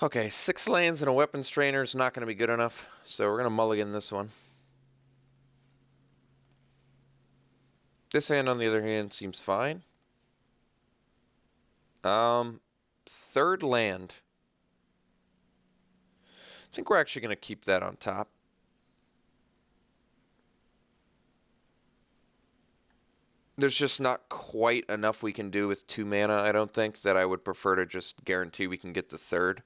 Okay, 6 lands and a weapons trainer is not going to be good enough, so we're going to mulligan this one. This hand, on the other hand, seems fine. Third land. I think we're actually going to keep that on top. There's just not quite enough we can do with 2 mana, I don't think, that I would prefer to just guarantee we can get the third.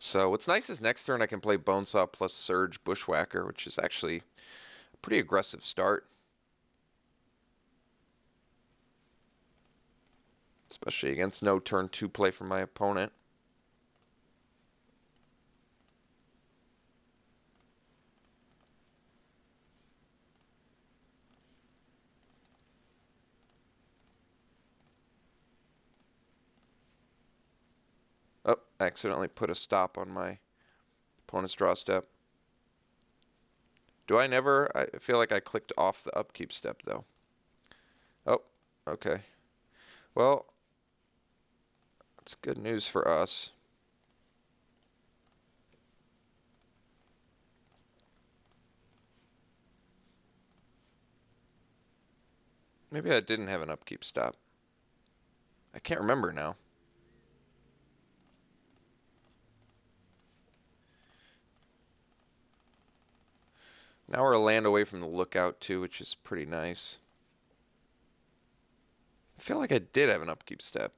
So what's nice is next turn I can play Bonesaw plus Surge Bushwhacker, which is actually a pretty aggressive start. Especially against no turn 2 play from my opponent. Oh, I accidentally put a stop on my opponent's draw step. Do I never? I feel like I clicked off the upkeep step, though. Oh, okay. Well, that's good news for us. Maybe I didn't have an upkeep stop. I can't remember now. Now we're a land away from the lookout, too, which is pretty nice. I feel like I did have an upkeep step.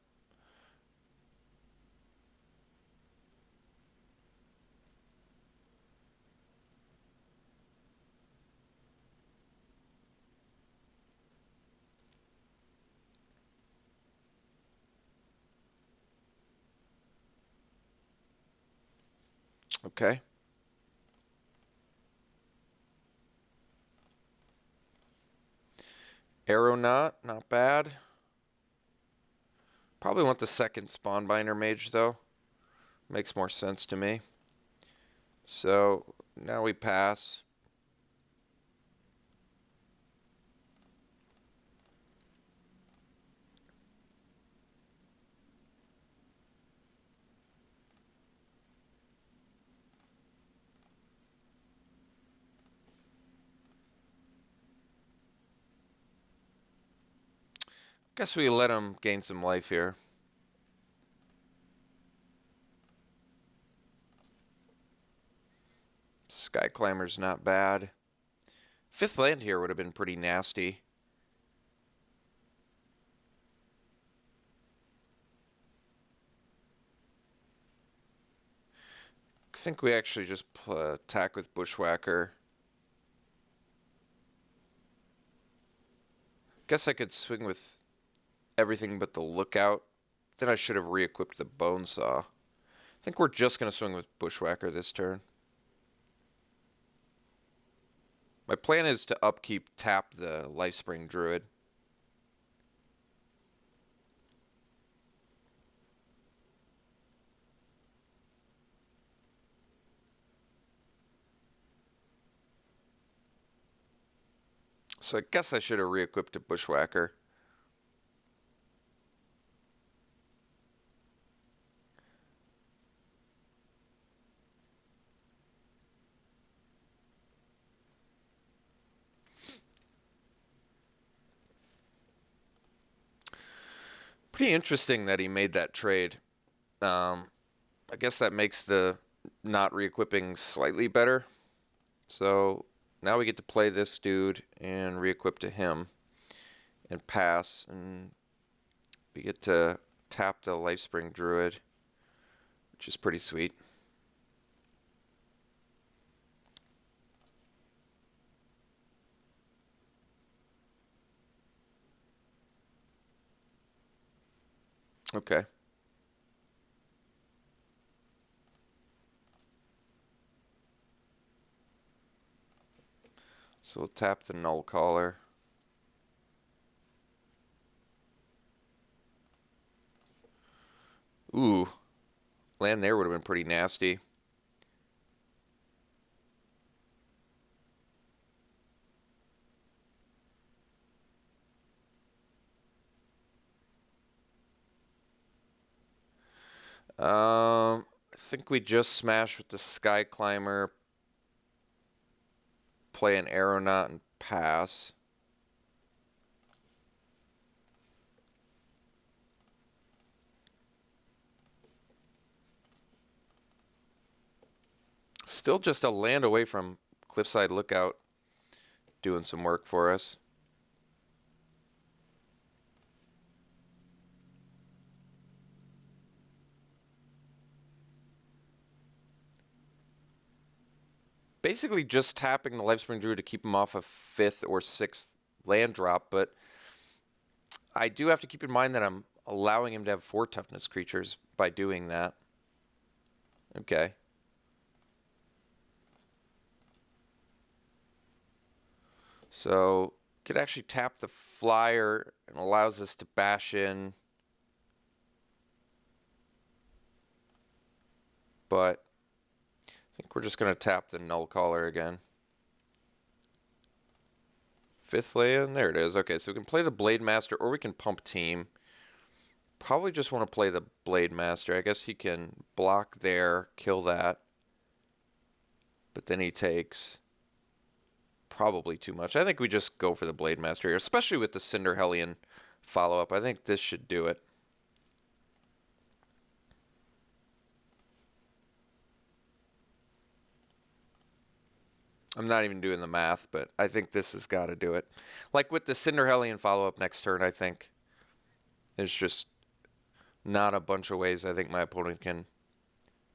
Okay. Aeronaut, not bad. Probably want the second Spawnbinder Mage, though. Makes more sense to me. So, now we pass. Guess we let him gain some life here. Sky Climber's not bad. 5th land here would have been pretty nasty. I think we actually just attack with Bushwhacker. Guess I could swing with everything but the lookout. Then I should have re-equipped the Bonesaw. I think we're just going to swing with Bushwhacker this turn. My plan is to upkeep tap the Lifespring Druid. So I guess I should have re-equipped a Bushwhacker. Pretty interesting that he made that trade. I guess that makes the not re-equipping slightly better. So now we get to play this dude and re-equip to him and pass, and we get to tap the Lifespring Druid, which is pretty sweet. Okay. So we'll tap the Null Caller. Ooh, land there would have been pretty nasty. I think we just smash with the Sky Climber, play an Aeronaut, and pass. Still just a land away from Cliffside Lookout doing some work for us. Basically just tapping the Lifespring Druid to keep him off a 5th or 6th land drop, but I do have to keep in mind that I'm allowing him to have 4 toughness creatures by doing that. Okay. So, could actually tap the flyer and allows us to bash in. But I think we're just going to tap the Null Caller again. 5th land, there it is. Okay, so we can play the Blade Master or we can pump Team. Probably just want to play the Blade Master. I guess he can block there, kill that. But then he takes probably too much. I think we just go for the Blade Master here, especially with the Cinder Hellion follow-up. I think this should do it. I'm not even doing the math, but I think this has got to do it. Like with the Cinder Hellion follow-up next turn, I think there's just not a bunch of ways I think my opponent can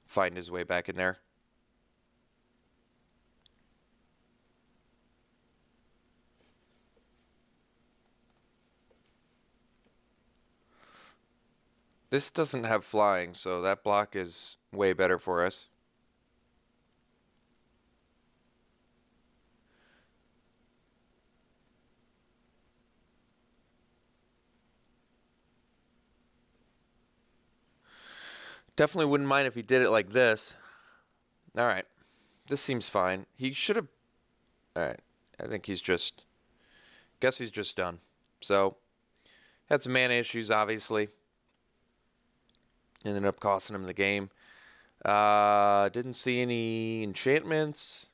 find his way back in there. This doesn't have flying, so that block is way better for us. Definitely wouldn't mind if he did it like this. All right. This seems fine. He should have... All right. I think he's just... Guess he's just done. So, had some mana issues, obviously. Ended up costing him the game. Didn't see any enchantments.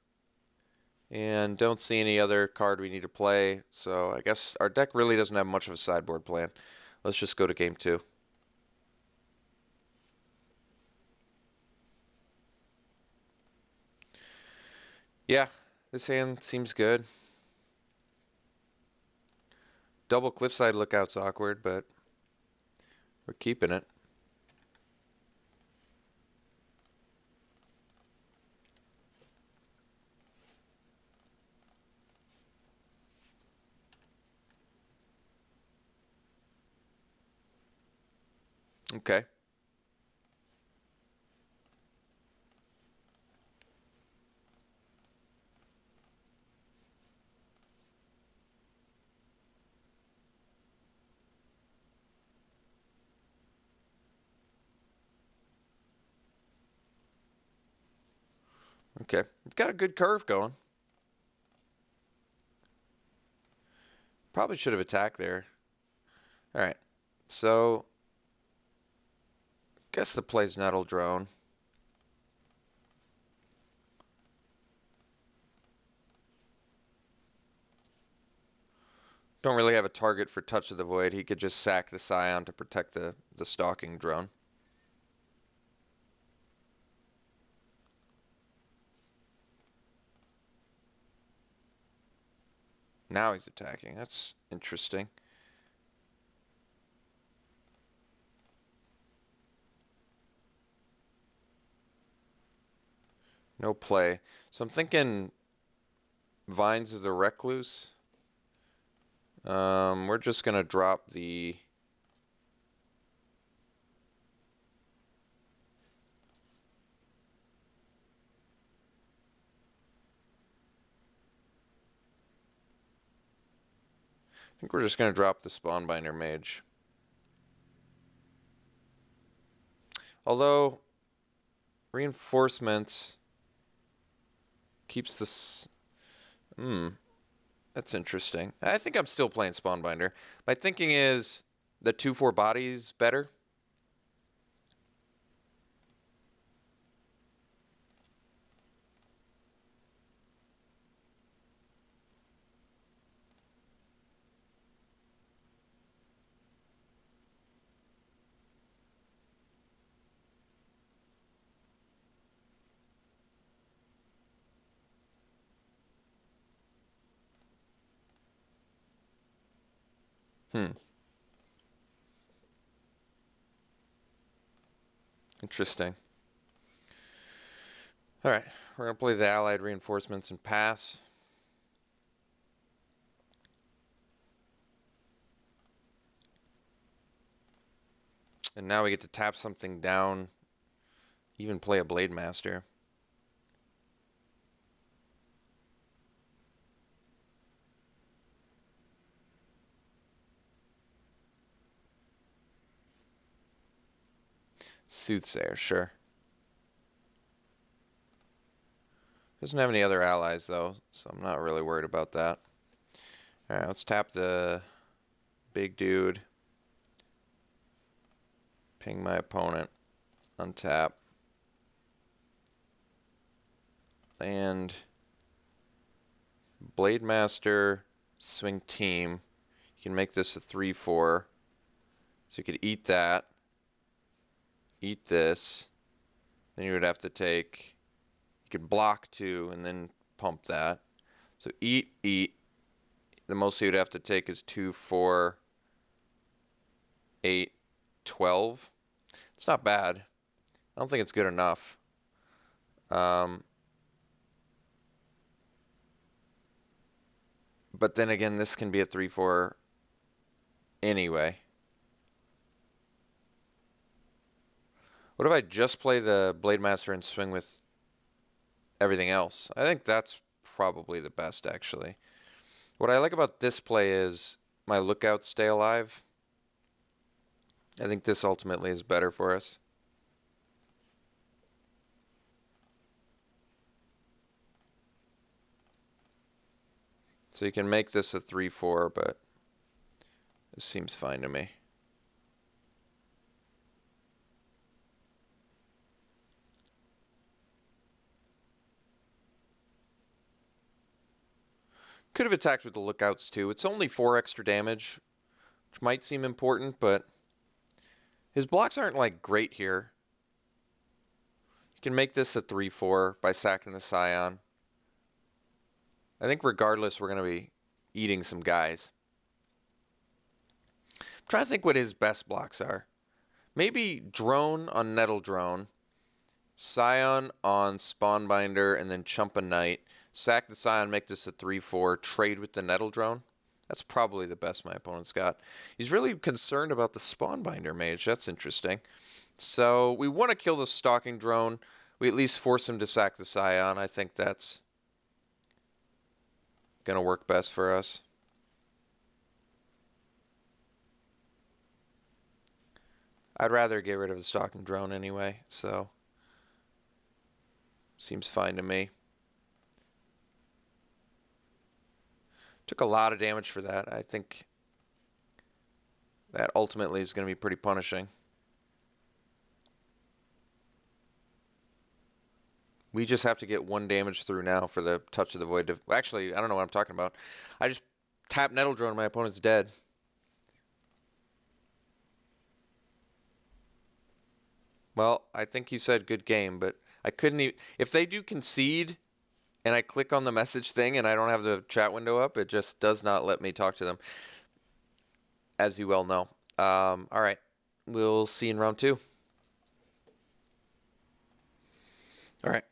And don't see any other card we need to play. So, I guess our deck really doesn't have much of a sideboard plan. Let's just go to game 2. Yeah, this hand seems good. Double Cliffside Lookout's awkward, but we're keeping it. Okay. Okay. It's got a good curve going. Probably should have attacked there. All right. So, guess the play's Nettle Drone. Don't really have a target for Touch of the Void. He could just sack the Scion to protect the stalking drone. Now he's attacking. That's interesting. No play. So I'm thinking Vines of the Recluse. We're just going to drop the... I think we're just going to drop the Spawnbinder Mage. Although, reinforcements keeps this... That's interesting. I think I'm still playing Spawnbinder. My thinking is the 2/4 body's better. Interesting. All right, we're going to play the Allied reinforcements and pass. And now we get to tap something down, even play a Blade Master. Soothsayer, sure. Doesn't have any other allies, though, so I'm not really worried about that. Alright, let's tap the big dude. Ping my opponent. Untap. And Blade Master, swing team. You can make this a 3-4. So you could eat that. Eat this. Then you would have to take... You could block 2 and then pump that. So eat. The most you would have to take is 2, 4, 8, 12. It's not bad. I don't think it's good enough. But then again, this can be a 3-4 anyway. What if I just play the Blade Master and swing with everything else? I think that's probably the best, actually. What I like about this play is my lookouts stay alive. I think this ultimately is better for us. So you can make this a 3-4, but it seems fine to me. Could have attacked with the lookouts too. It's only 4 extra damage, which might seem important, but his blocks aren't like great here. You can make this a 3-4 by sacking the Scion. I think regardless, we're going to be eating some guys. I'm trying to think what his best blocks are. Maybe Drone on Nettle Drone, Scion on Spawnbinder, and then Chump a Knight. Sack the Scion, make this a 3-4, trade with the Nettle Drone. That's probably the best my opponent's got. He's really concerned about the Spawnbinder mage. That's interesting. So we want to kill the Stalking Drone. We at least force him to sack the Scion. I think that's going to work best for us. I'd rather get rid of the Stalking Drone anyway, so seems fine to me. Took a lot of damage for that. I think that ultimately is going to be pretty punishing. We just have to get 1 damage through now for the Touch of the Void. Actually, I don't know what I'm talking about. I just tap Nettle Drone and my opponent's dead. Well, I think he said good game, but I couldn't even... If they do concede and I click on the message thing and I don't have the chat window up, it just does not let me talk to them, as you well know. All right. We'll see you in round 2. All right.